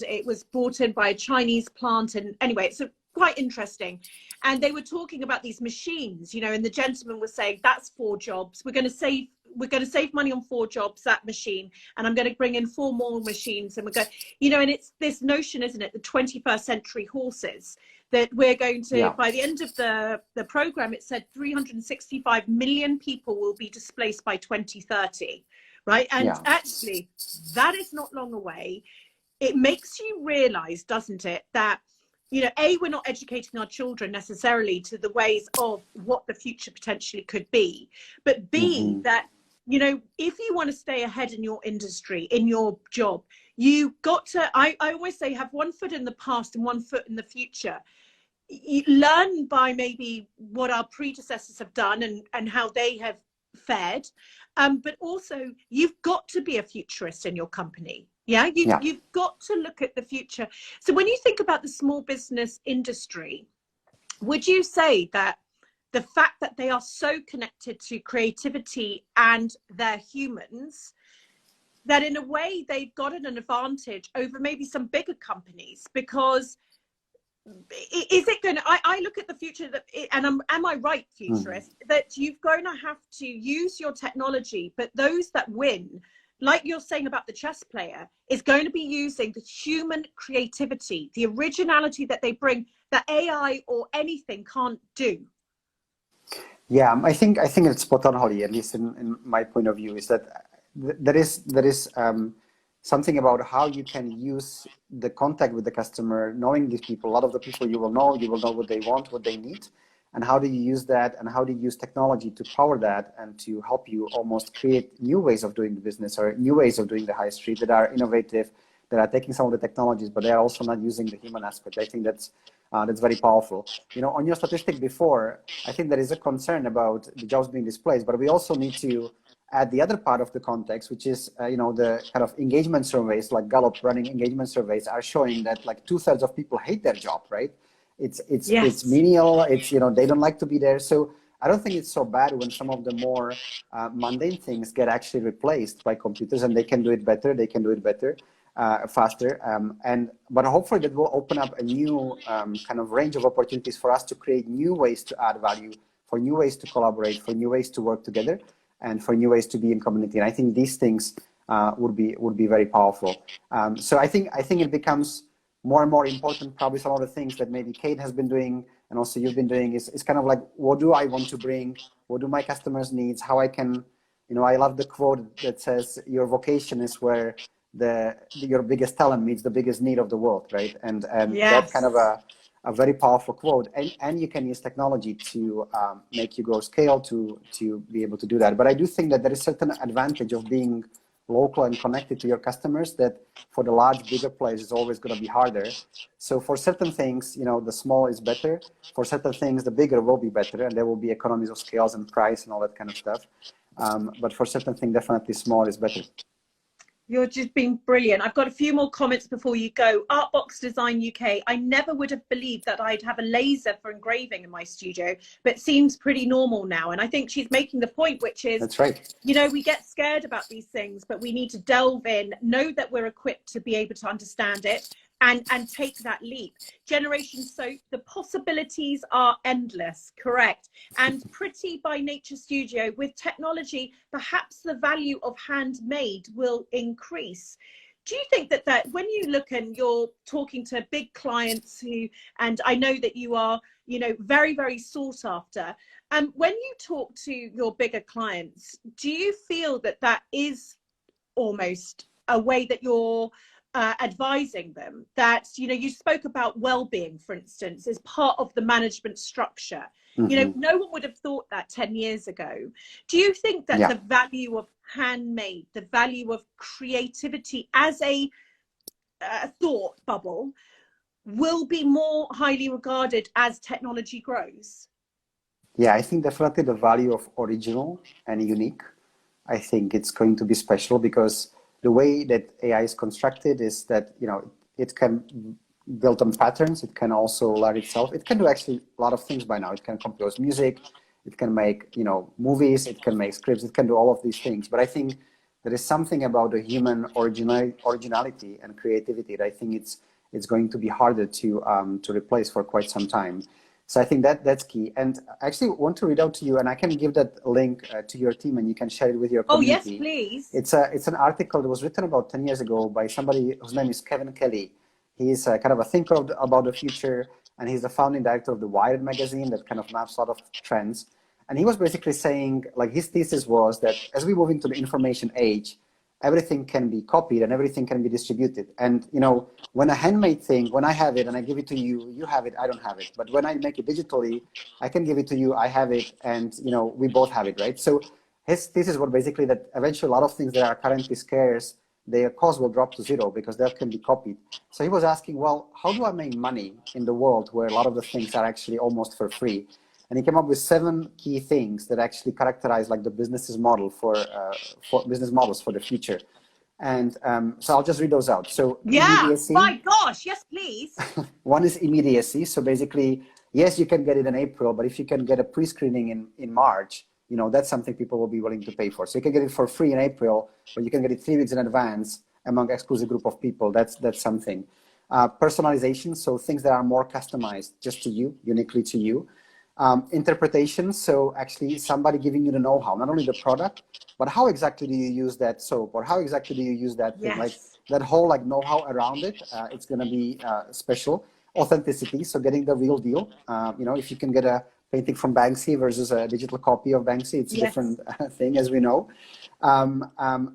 it was brought in by a Chinese plant. And anyway, it's quite interesting. And they were talking about these machines, you know, and the gentleman was saying, that's 4 jobs. We're going to save money on 4 jobs, that machine, and I'm going to bring in 4 more machines, and we're going, you know, and it's this notion, isn't it, the 21st century horses, that we're going to, by the end of the program, it said 365 million people will be displaced by 2030, right? And actually, that is not long away. It makes you realize, doesn't it, that, you know, A, we're not educating our children necessarily to the ways of what the future potentially could be, but B, that, you know, if you want to stay ahead in your industry, in your job, you got to, I always say, have 1 foot in the past and 1 foot in the future. You learn by maybe what our predecessors have done and how they have fared, but also you've got to be a futurist in your company. You've got to look at the future. So when you think about the small business industry, would you say that the fact that they are so connected to creativity and their humans, that in a way they've got an advantage over maybe some bigger companies? Because is it going to, I look at the future that, and am I right, Futurist, that you're going to have to use your technology, but those that win, like you're saying about the chess player, is going to be using the human creativity, the originality that they bring, that AI or anything can't do? Yeah, I think it's spot on, Holly, at least in my point of view, is that there is something about how you can use the contact with the customer, knowing these people. A lot of the people you will know what they want, what they need, and how do you use that, and how do you use technology to power that and to help you almost create new ways of doing the business or new ways of doing the high street that are innovative, that are taking some of the technologies, but they are also not using the human aspect. I think that's very powerful. You know, on your statistic before, I think there is a concern about the jobs being displaced, but we also need to add the other part of the context, which is, you know, the kind of engagement surveys, like Gallup running engagement surveys are showing that like 2/3 of people hate their job, right? It's menial, it's, you know, they don't like to be there. So I don't think it's so bad when some of the more mundane things get actually replaced by computers, and they can do it better, faster. But hopefully that will open up a new kind of range of opportunities for us to create new ways to add value, for new ways to collaborate, for new ways to work together, and for new ways to be in community. And I think these things would be very powerful. So I think it becomes more and more important. Probably some of the things that maybe Kate has been doing and also you've been doing is kind of like, what do I want to bring? What do my customers need? How I can, you know, I love the quote that says your vocation is where your biggest talent meets the biggest need of the world, right? And that's kind of a very powerful quote. And you can use technology to make you grow scale to be able to do that. But I do think that there is certain advantage of being local and connected to your customers that for the large, bigger players is always going to be harder. So for certain things, you know, the small is better. For certain things, the bigger will be better, and there will be economies of scales and price and all that kind of stuff. But for certain things, definitely small is better. You're just being brilliant. I've got a few more comments before you go. Artbox Design UK. I never would have believed that I'd have a laser for engraving in my studio, but it seems pretty normal now. And I think she's making the point, which is, that's right. You know, we get scared about these things, but we need to delve in, know that we're equipped to be able to understand it, and take that leap. Generation Soap, the possibilities are endless, correct? And Pretty by Nature Studio, with technology, perhaps the value of handmade will increase. Do you think that when you look and you're talking to big clients who, and I know that you are, you know, very, very sought after, When you talk to your bigger clients, do you feel that that is almost a way that you're advising them, that, you know, you spoke about well-being, for instance, as part of the management structure? You know, no one would have thought that 10 years ago. Do you think that the value of handmade, the value of creativity as a thought bubble will be more highly regarded as technology grows? Yeah, I think definitely the value of original and unique. I think it's going to be special because the way that AI is constructed is that, you know, it can build on patterns. It can also learn itself. It can do actually a lot of things by now. It can compose music. It can make, you know, movies. It can make scripts. It can do all of these things. But I think there is something about the human originality and creativity that I think it's going to be harder to replace for quite some time. So I think that's key. And I actually want to read out to you, and I can give that link to your team, and you can share it with your community. Oh, yes, please. It's an article that was written about 10 years ago by somebody whose name is Kevin Kelly. He's kind of a thinker about the future, and he's the founding director of the Wired magazine that kind of maps a lot of trends. And he was basically saying, like, his thesis was that as we move into the information age, everything can be copied and everything can be distributed. And, you know, when a handmade thing, when I have it and I give it to you, you have it, I don't have it. But when I make it digitally, I can give it to you, I have it, and, you know, we both have it, right? So his thesis was basically that eventually a lot of things that are currently scarce, their cost will drop to zero because they can be copied. So he was asking, well, how do I make money in the world where a lot of the things are actually almost for free? And he came up with 7 key things that actually characterize like the business model for business models for the future. And so I'll just read those out. So immediacy. My gosh, yes, please. One is immediacy. So basically, yes, you can get it in April, but if you can get a pre-screening in March, you know, that's something people will be willing to pay for. So you can get it for free in April, but you can get it 3 weeks in advance among exclusive group of people. That's something. Personalization, so things that are more customized just to you, uniquely to you. Interpretation, so actually somebody giving you the know-how, not only the product, but how exactly do you use that soap, or how exactly do you use that thing? Like that whole like know-how around it, it's going to be special. Authenticity, so getting the real deal. You know, if you can get a painting from Banksy versus a digital copy of Banksy, it's a different thing, as we know.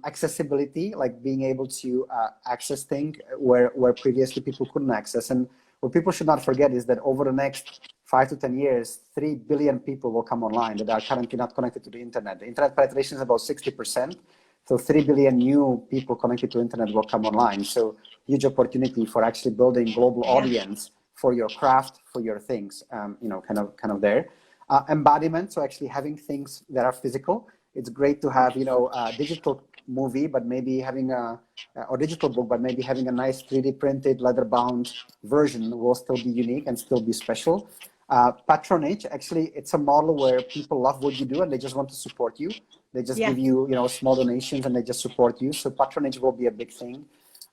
Accessibility, like being able to access things where previously people couldn't access. And what people should not forget is that over the next 5 to 10 years, 3 billion people will come online that are currently not connected to the internet. The internet penetration is about 60%. So 3 billion new people connected to internet will come online. So huge opportunity for actually building global audience for your craft, for your things, you know, kind of there. Embodiment, so actually having things that are physical. It's great to have, you know, a digital movie, but maybe having or digital book, but maybe having a nice 3D printed leather bound version will still be unique and still be special. Patronage, actually, it's a model where people love what you do and they just want to support you. They just give you, you know, small donations and they just support you. So patronage will be a big thing.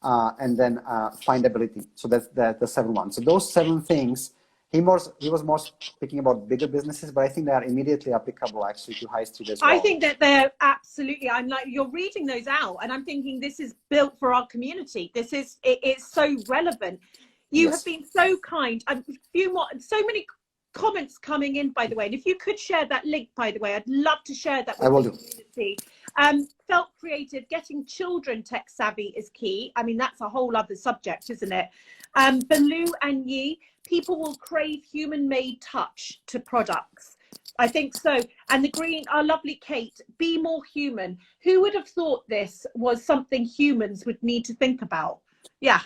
And then findability. So that's the 7 ones. So those 7 things, he was more speaking about bigger businesses, but I think they are immediately applicable actually to high street as well. I think that they're absolutely, I'm like, you're reading those out and I'm thinking this is built for our community. It's so relevant. You have been so kind. A few more, so many comments coming in, by the way. And if you could share that link, by the way, I'd love to share that with the community. Felt creative, getting children tech savvy is key. I mean, that's a whole other subject, isn't it? Baloo and Yi, people will crave human-made touch to products. I think so. And the green, our lovely Kate, be more human. Who would have thought this was something humans would need to think about? Yeah.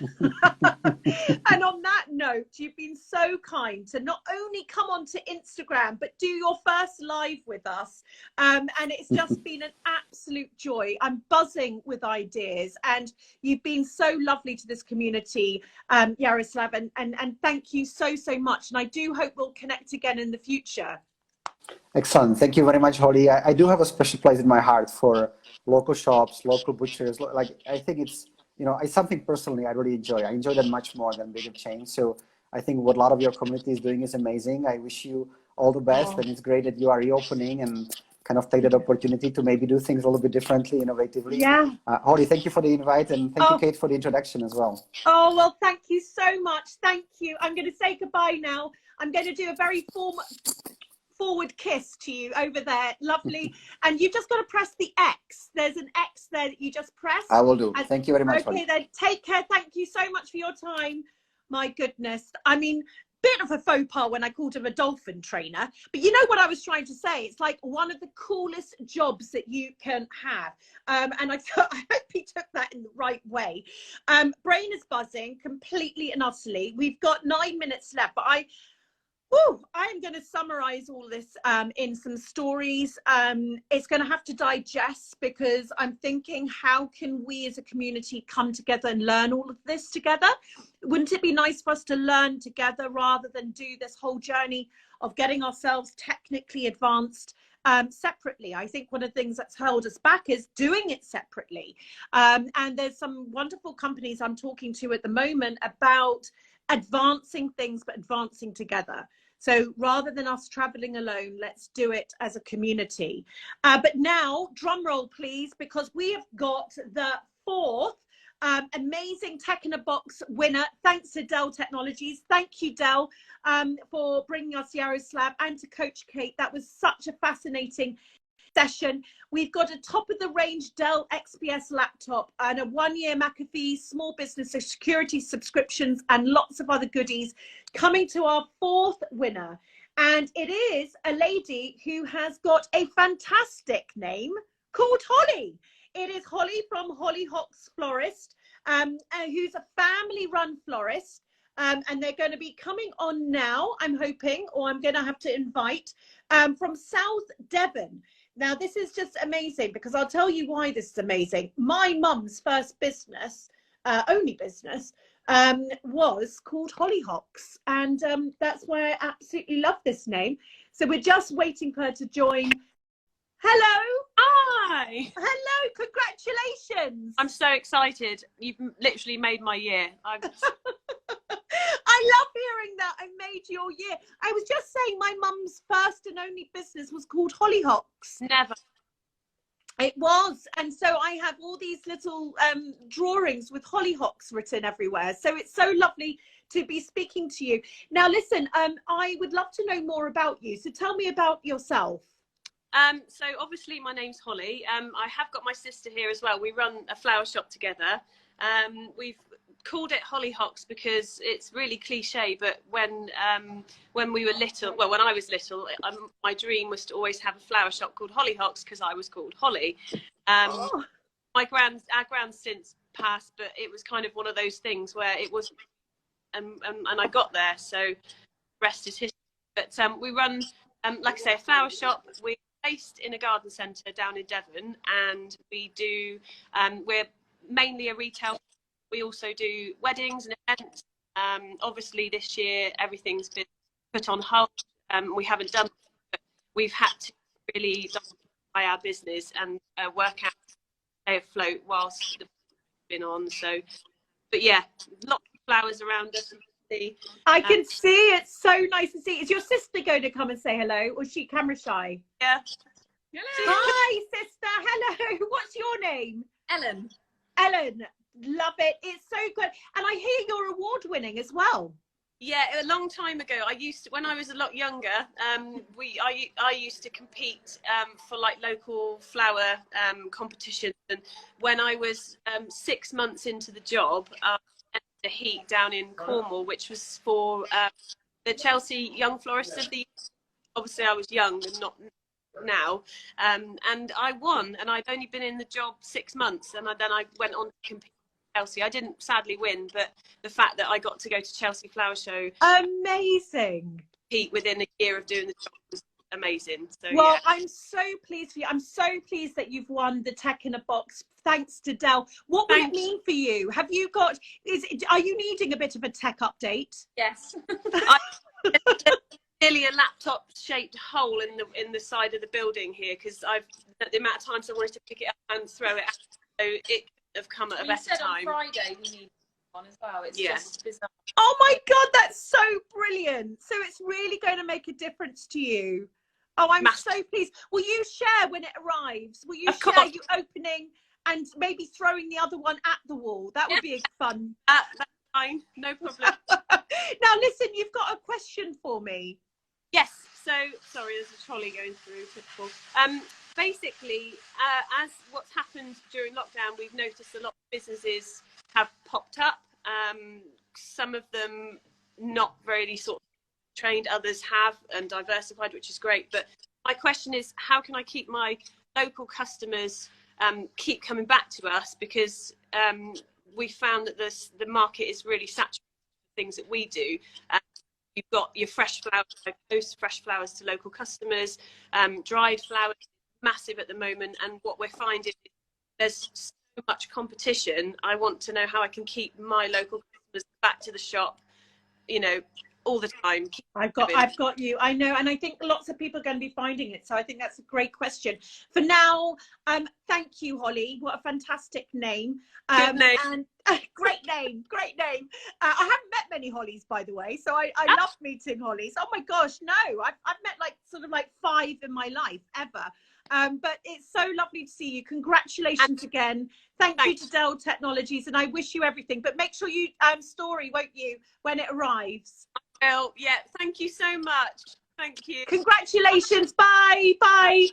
And on that note, you've been so kind to not only come onto Instagram, but do your first live with us. And it's just been an absolute joy. I'm buzzing with ideas and you've been so lovely to this community, Jaroslav, and thank you so much. And I do hope we'll connect again in the future. Excellent. Thank you very much, Holly. I do have a special place in my heart for local shops, local butchers. Like, I think it's, you know, it's something personally I really enjoy. I enjoy that much more than bigger chains. So I think what a lot of your community is doing is amazing. I wish you all the best. And it's great that you are reopening and kind of take that opportunity to maybe do things a little bit differently, innovatively. Yeah. Holly, thank you for the invite. And thank you, Kate, for the introduction as well. Oh, well, thank you so much. Thank you. I'm going to say goodbye now. I'm going to do a very forward kiss to you over there. Lovely. And you've just got to press the X. There's an X there that you just press. I will do. Thank you very much. Okay, then take care. Thank you so much for your time. My goodness. I mean, bit of a faux pas when I called him a dolphin trainer, but you know what I was trying to say? It's like one of the coolest jobs that you can have. And I hope he took that in the right way. Brain is buzzing completely and utterly. We've got 9 minutes left, but I'm going to summarize all this in some stories. It's going to have to digest, because I'm thinking, how can we as a community come together and learn all of this together? Wouldn't it be nice for us to learn together rather than do this whole journey of getting ourselves technically advanced separately? I think one of the things that's held us back is doing it separately. And there's some wonderful companies I'm talking to at the moment about advancing things, but advancing together. So rather than us traveling alone, let's do it as a community. But now, drum roll, please, because we have got the fourth amazing Tech in a Box winner. Thanks to Dell Technologies. Thank you, Dell, for bringing us Jaroslav, and to Coach Kate. That was such a fascinating session. We've got a top of the range Dell XPS laptop and a 1-year McAfee small business security subscriptions and lots of other goodies coming to our fourth winner. And it is a lady who has got a fantastic name called Holly. It is Holly from Hollyhocks Florist, who's a family run florist. And they're going to be coming on now, I'm hoping, or I'm going to have to invite, from South Devon. Now, this is just amazing, because I'll tell you why this is amazing. My mum's first business, only business, was called Hollyhocks. And that's why I absolutely love this name. So we're just waiting for her to join. Hello. Hi. Hello. Congratulations. I'm so excited. You've literally made my year. I love hearing that. I made your year. I was just saying my mum's first and only business was called Hollyhocks. Never. It was. And so I have all these little drawings with hollyhocks written everywhere. So it's so lovely to be speaking to you. Now, listen, I would love to know more about you. So tell me about yourself. So obviously my name's Holly. I have got my sister here as well. We run a flower shop together. We've called it Hollyhocks because it's really cliche, but when we were little, well, when I was little, my dream was to always have a flower shop called Hollyhocks because I was called Holly. Our grand since passed, but it was kind of one of those things where it was, and I got there, so rest is history. But we run, like I say, a flower shop. We're based in a garden centre down in Devon, and we do, we're mainly a retail. We also do weddings and events. Obviously, this year, everything's been put on hold. We haven't done it, but we've had to really diversify our business and work out how to stay afloat whilst the been on. So, but yeah, lots of flowers around us. I can see. It's so nice to see. Is your sister going to come and say hello, or is she camera shy? Yeah. Hello. Hi, sister. Hello. What's your name? Ellen. Ellen. Love it. It's so good. And I hear you're award winning as well. Yeah, a long time ago. I used to, when I was a lot younger, I used to compete for like local flower competitions. And when I was 6 months into the job, I entered a heat down in Cornwall, which was for the Chelsea Young Florist of the Year. Obviously, I was young and not now, and I won. And I'd only been in the job 6 months, and then I went on to compete. Chelsea. I didn't sadly win, but the fact that I got to go to Chelsea Flower Show, amazing, within a year of doing the job was amazing. So well, yeah. I'm so pleased for you. I'm so pleased that you've won the Tech in a Box, thanks to Dell. What would it mean for you? Have you got? Are you needing a bit of a tech update? Yes. Nearly a laptop-shaped hole in the side of the building here, because the amount of times I wanted to pick it up and throw it out, so it have come at a better time. On Friday we need one as well. It's just bizarre. Oh my God, that's so brilliant. So it's really going to make a difference to you. Oh, I'm so pleased. Will you share when it arrives? Will you share you opening and maybe throwing the other one at the wall? That would be fun. That's fine, no problem. Now listen, you've got a question for me. Yes. So sorry, there's a trolley going through. Typical. Basically, as what's happened during lockdown, we've noticed a lot of businesses have popped up. Some of them not really sort of trained, others have and diversified, which is great. But my question is, how can I keep my local customers keep coming back to us? Because we found that the market is really saturated with things that we do. You've got your fresh flowers, post fresh flowers to local customers, dried flowers, massive at the moment. And what we're finding is there's so much competition. I want to know how I can keep my local customers back to the shop, you know, all the time. I've got you. I know, and I think lots of people are going to be finding it. So I think that's a great question. For now, thank you, Holly. What a fantastic name. Good name. And great name. I haven't met many Hollies, by the way. So I love meeting Hollies. Oh my gosh, no, I've met like sort of like 5 in my life ever. But it's so lovely to see you. Congratulations again. Thank you to Dell Technologies, and I wish you everything. But make sure you story, won't you, when it arrives? Well, yeah, thank you so much. Thank you. Congratulations. Bye.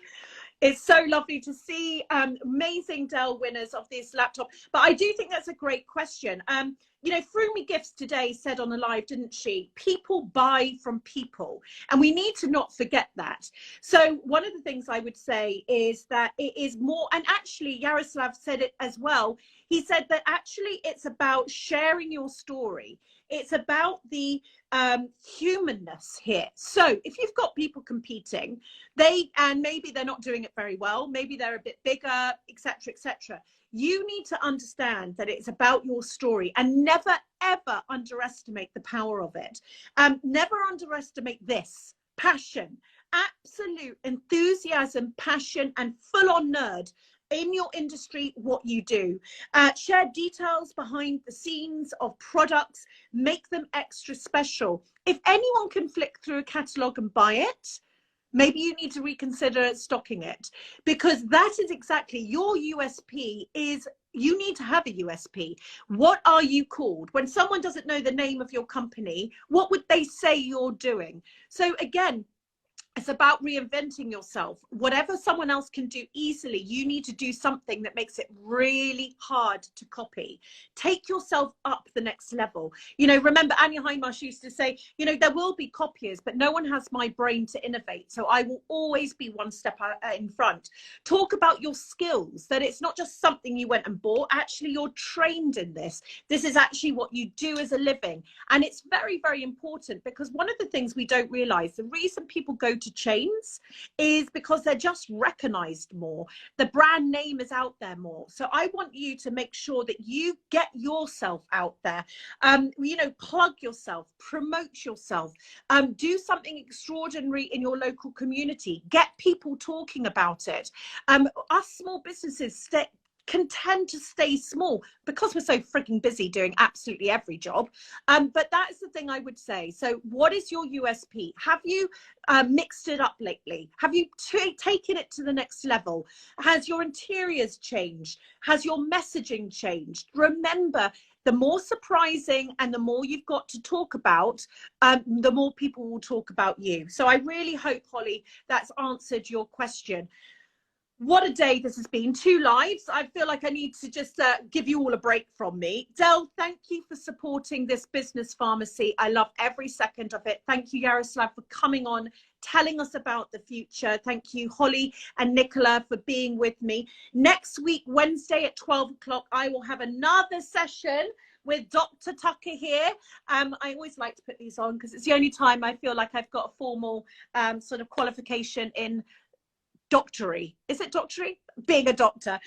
It's so lovely to see amazing Dell winners of this laptop. But I do think that's a great question. You know, Frumi Gifts today said on a live, didn't she? People buy from people, and we need to not forget that. So one of the things I would say is that it is more, and actually Jaroslav said it as well. He said that actually it's about sharing your story. It's about the humanness here. So if you've got people competing, and maybe they're not doing it very well, maybe they're a bit bigger, etc. You need to understand that it's about your story, and never ever underestimate the power of it. Never underestimate this passion, absolute enthusiasm, passion, and full-on nerd in your industry, what you do. Share details behind the scenes of products, make them extra special. If anyone can flick through a catalogue and buy it, maybe you need to reconsider stocking it, because that is exactly your USP. Is you need to have a USP. What are you called? When someone doesn't know the name of your company, what would they say you're doing? So again, it's about reinventing yourself. Whatever someone else can do easily, you need to do something that makes it really hard to copy. Take yourself up the next level. You know, remember Anya Heimarsh used to say, you know, there will be copiers, but no one has my brain to innovate. So I will always be one step in front. Talk about your skills, that it's not just something you went and bought. Actually, you're trained in this. This is actually what you do as a living. And it's very, very important, because one of the things we don't realize, the reason people go to chains is because they're just recognized more. The brand name is out there more. So I want you to make sure that you get yourself out there. You know, plug yourself, promote yourself, do something extraordinary in your local community, get people talking about it. Us small businesses can tend to stay small because we're so freaking busy doing absolutely every job. But that is the thing I would say. So what is your USP? Have you mixed it up lately? Have you taken it to the next level? Has your interiors changed? Has your messaging changed? Remember, the more surprising and the more you've got to talk about, the more people will talk about you. So I really hope, Holly, that's answered your question. What a day this has been. 2 lives. I feel like I need to just give you all a break from me. Dell, thank you for supporting this business pharmacy. I love every second of it. Thank you, Jaroslav, for coming on, telling us about the future. Thank you, Holly and Nicola, for being with me. Next week, Wednesday at 12 o'clock, I will have another session with Dr. Tucker here. I always like to put these on because it's the only time I feel like I've got a formal sort of qualification in doctory. Is it doctory? Being a doctor.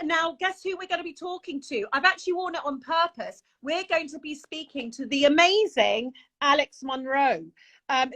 Now, guess who we're going to be talking to? I've actually worn it on purpose. We're going to be speaking to the amazing Alex Monroe,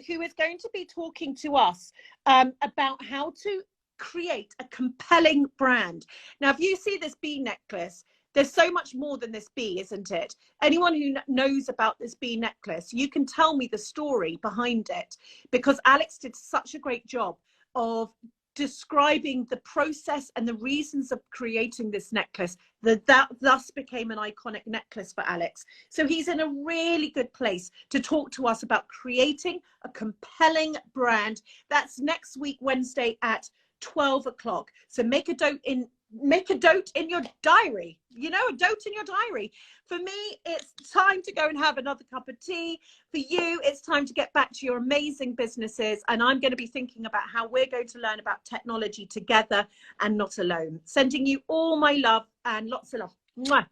who is going to be talking to us about how to create a compelling brand. Now, if you see this bee necklace, there's so much more than this bee, isn't it? Anyone who knows about this bee necklace, you can tell me the story behind it, because Alex did such a great job of describing the process and the reasons of creating this necklace that thus became an iconic necklace for Alex. So he's in a really good place to talk to us about creating a compelling brand. That's next week, Wednesday at 12 o'clock. So make a note in your diary, a note in your diary. For me, it's time to go and have another cup of tea. For you, it's time to get back to your amazing businesses. And I'm going to be thinking about how we're going to learn about technology together and not alone. Sending you all my love and lots of love. Mwah.